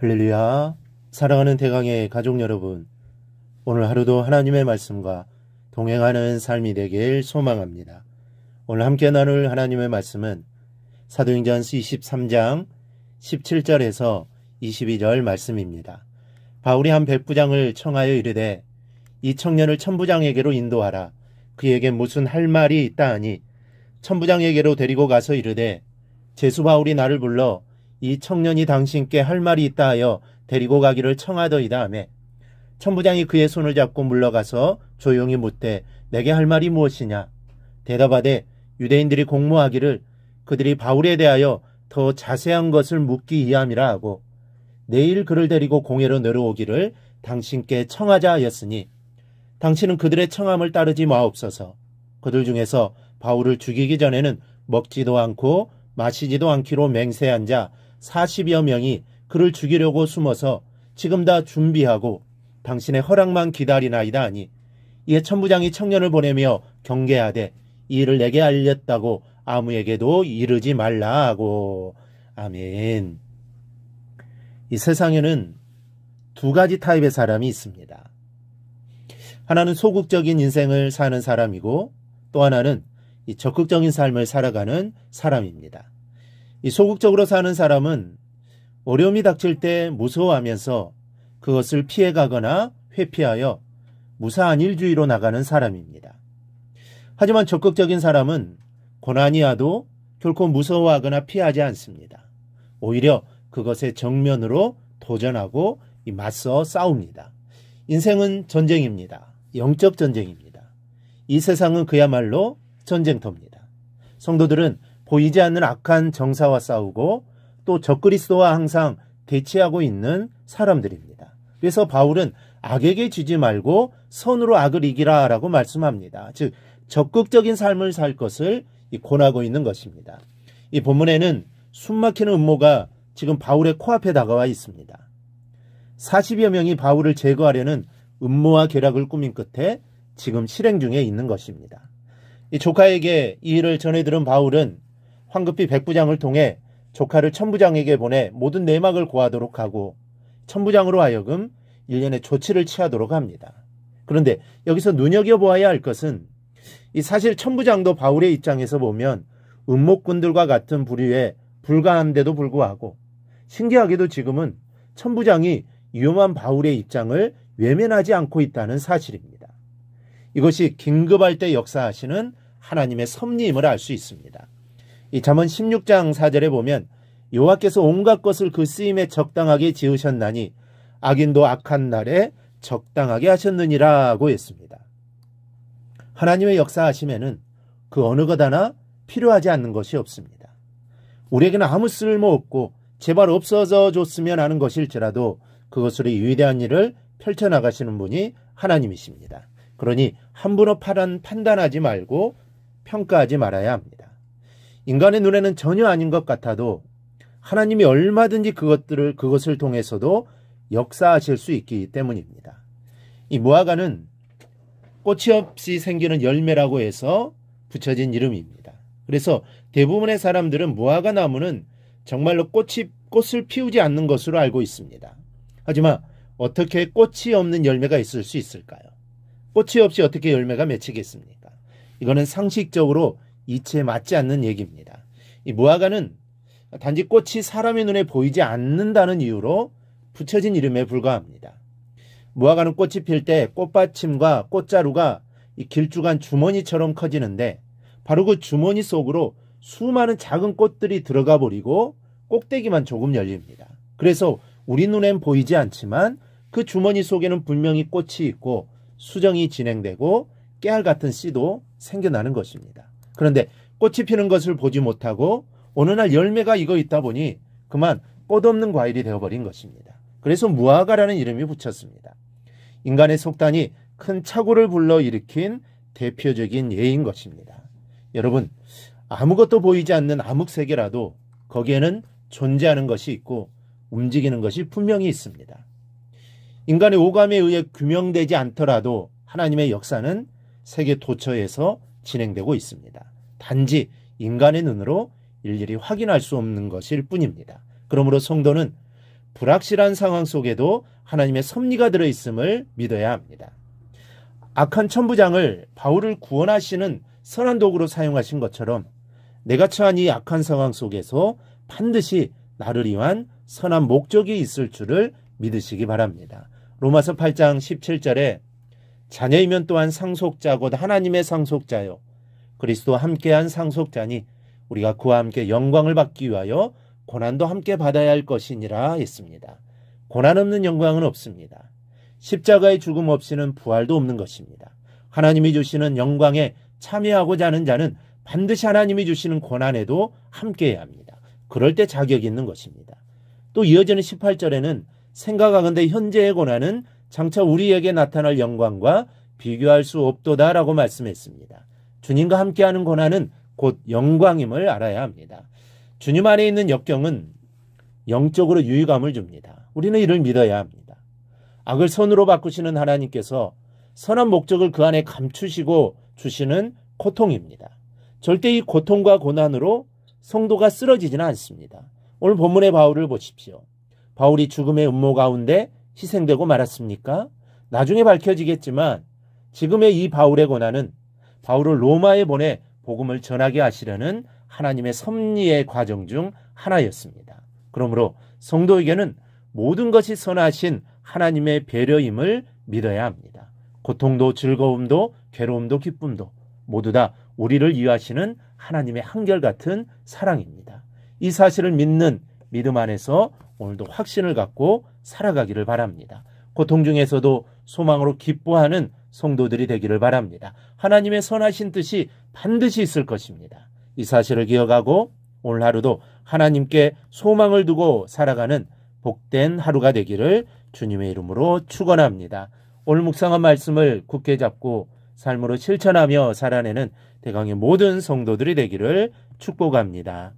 할렐루야. 사랑하는 대강의 가족 여러분, 오늘 하루도 하나님의 말씀과 동행하는 삶이 되길 소망합니다. 오늘 함께 나눌 하나님의 말씀은 사도행전 23장 17절에서 22절 말씀입니다. 바울이 한 백부장을 청하여 이르되 이 청년을 천부장에게로 인도하라. 그에게 무슨 할 말이 있다 하니 천부장에게로 데리고 가서 이르되 제수 바울이 나를 불러 이 청년이 당신께 할 말이 있다 하여 데리고 가기를 청하더이다 하매 천부장이 그의 손을 잡고 물러가서 조용히 묻되 내게 할 말이 무엇이냐. 대답하되 유대인들이 공모하기를 그들이 바울에 대하여 더 자세한 것을 묻기 위함이라 하고 내일 그를 데리고 공회로 내려오기를 당신께 청하자 하였으니 당신은 그들의 청함을 따르지 마옵소서. 그들 중에서 바울을 죽이기 전에는 먹지도 않고 마시지도 않기로 맹세한 자 40여 명이 그를 죽이려고 숨어서 지금 다 준비하고 당신의 허락만 기다리나이다 하니 이에 천부장이 청년을 보내며 경계하되 이 일을 내게 알렸다고 아무에게도 이르지 말라 하고. 아멘. 이 세상에는 두 가지 타입의 사람이 있습니다. 하나는 소극적인 인생을 사는 사람이고 또 하나는 이 적극적인 삶을 살아가는 사람입니다. 이 소극적으로 사는 사람은 어려움이 닥칠 때 무서워하면서 그것을 피해가거나 회피하여 무사한 일주의로 나가는 사람입니다. 하지만 적극적인 사람은 고난이 와도 결코 무서워하거나 피하지 않습니다. 오히려 그것에 정면으로 도전하고 맞서 싸웁니다. 인생은 전쟁입니다. 영적 전쟁입니다. 이 세상은 그야말로 전쟁터입니다. 성도들은 보이지 않는 악한 정사와 싸우고 또 적그리스도와 항상 대치하고 있는 사람들입니다. 그래서 바울은 악에게 지지 말고 선으로 악을 이기라 라고 말씀합니다. 즉 적극적인 삶을 살 것을 권하고 있는 것입니다. 이 본문에는 숨막히는 음모가 지금 바울의 코앞에 다가와 있습니다. 40여 명이 바울을 제거하려는 음모와 계략을 꾸민 끝에 지금 실행 중에 있는 것입니다. 이 조카에게 이 일을 전해 들은 바울은 황급히 백부장을 통해 조카를 천부장에게 보내 모든 내막을 고하도록 하고 천부장으로 하여금 일련의 조치를 취하도록 합니다. 그런데 여기서 눈여겨보아야 할 것은 이 사실 천부장도 바울의 입장에서 보면 음모꾼들과 같은 부류에 불과한데도 불구하고 신기하게도 지금은 천부장이 위험한 바울의 입장을 외면하지 않고 있다는 사실입니다. 이것이 긴급할 때 역사하시는 하나님의 섭리임을 알 수 있습니다. 이 잠언 16장 4절에 보면 여호와께서 온갖 것을 그 쓰임에 적당하게 지으셨나니 악인도 악한 날에 적당하게 하셨느니라고 했습니다. 하나님의 역사하심에는 그 어느 것 하나 필요하지 않는 것이 없습니다. 우리에게는 아무 쓸모없고 제발 없어져 줬으면 하는 것일지라도 그것으로 위대한 일을 펼쳐나가시는 분이 하나님이십니다. 그러니 함부로 판단하지 말고 평가하지 말아야 합니다. 인간의 눈에는 전혀 아닌 것 같아도 하나님이 얼마든지 그것을 통해서도 역사하실 수 있기 때문입니다. 이 무화과는 꽃이 없이 생기는 열매라고 해서 붙여진 이름입니다. 그래서 대부분의 사람들은 무화과 나무는 정말로 꽃을 피우지 않는 것으로 알고 있습니다. 하지만 어떻게 꽃이 없는 열매가 있을 수 있을까요? 꽃이 없이 어떻게 열매가 맺히겠습니까? 이거는 상식적으로 이치에 맞지 않는 얘기입니다. 이 무화과는 단지 꽃이 사람의 눈에 보이지 않는다는 이유로 붙여진 이름에 불과합니다. 무화과는 꽃이 필 때 꽃받침과 꽃자루가 이 길쭉한 주머니처럼 커지는데 바로 그 주머니 속으로 수많은 작은 꽃들이 들어가 버리고 꼭대기만 조금 열립니다. 그래서 우리 눈엔 보이지 않지만 그 주머니 속에는 분명히 꽃이 있고 수정이 진행되고 깨알 같은 씨도 생겨나는 것입니다. 그런데 꽃이 피는 것을 보지 못하고 어느 날 열매가 익어 있다 보니 그만 꽃 없는 과일이 되어버린 것입니다. 그래서 무화과라는 이름이 붙였습니다. 인간의 속단이 큰 착오를 불러일으킨 대표적인 예인 것입니다. 여러분, 아무것도 보이지 않는 암흑세계라도 거기에는 존재하는 것이 있고 움직이는 것이 분명히 있습니다. 인간의 오감에 의해 규명되지 않더라도 하나님의 역사는 세계 도처에서 진행되고 있습니다. 단지 인간의 눈으로 일일이 확인할 수 없는 것일 뿐입니다. 그러므로 성도는 불확실한 상황 속에도 하나님의 섭리가 들어있음을 믿어야 합니다. 악한 천부장을 바울을 구원하시는 선한 도구로 사용하신 것처럼 내가 처한 이 악한 상황 속에서 반드시 나를 위한 선한 목적이 있을 줄을 믿으시기 바랍니다. 로마서 8장 17절에 자녀이면 또한 상속자 곧 하나님의 상속자요 그리스도와 함께한 상속자니 우리가 그와 함께 영광을 받기 위하여 고난도 함께 받아야 할 것이니라 했습니다. 고난 없는 영광은 없습니다. 십자가의 죽음 없이는 부활도 없는 것입니다. 하나님이 주시는 영광에 참여하고자 하는 자는 반드시 하나님이 주시는 고난에도 함께해야 합니다. 그럴 때 자격이 있는 것입니다. 또 이어지는 18절에는 생각하건대 현재의 고난은 장차 우리에게 나타날 영광과 비교할 수 없도다라고 말씀했습니다. 주님과 함께하는 고난은 곧 영광임을 알아야 합니다. 주님 안에 있는 역경은 영적으로 유의감을 줍니다. 우리는 이를 믿어야 합니다. 악을 선으로 바꾸시는 하나님께서 선한 목적을 그 안에 감추시고 주시는 고통입니다. 절대 이 고통과 고난으로 성도가 쓰러지지는 않습니다. 오늘 본문의 바울을 보십시오. 바울이 죽음의 음모 가운데 희생되고 말았습니까? 나중에 밝혀지겠지만 지금의 이 바울의 고난은 바울을 로마에 보내 복음을 전하게 하시려는 하나님의 섭리의 과정 중 하나였습니다. 그러므로 성도에게는 모든 것이 선하신 하나님의 배려임을 믿어야 합니다. 고통도 즐거움도 괴로움도 기쁨도 모두 다 우리를 이해하시는 하나님의 한결같은 사랑입니다. 이 사실을 믿는 믿음 안에서 오늘도 확신을 갖고 살아가기를 바랍니다. 고통 중에서도 소망으로 기뻐하는 성도들이 되기를 바랍니다. 하나님의 선하신 뜻이 반드시 있을 것입니다. 이 사실을 기억하고 오늘 하루도 하나님께 소망을 두고 살아가는 복된 하루가 되기를 주님의 이름으로 축원합니다. 오늘 묵상한 말씀을 굳게 잡고 삶으로 실천하며 살아내는 대강의 모든 성도들이 되기를 축복합니다.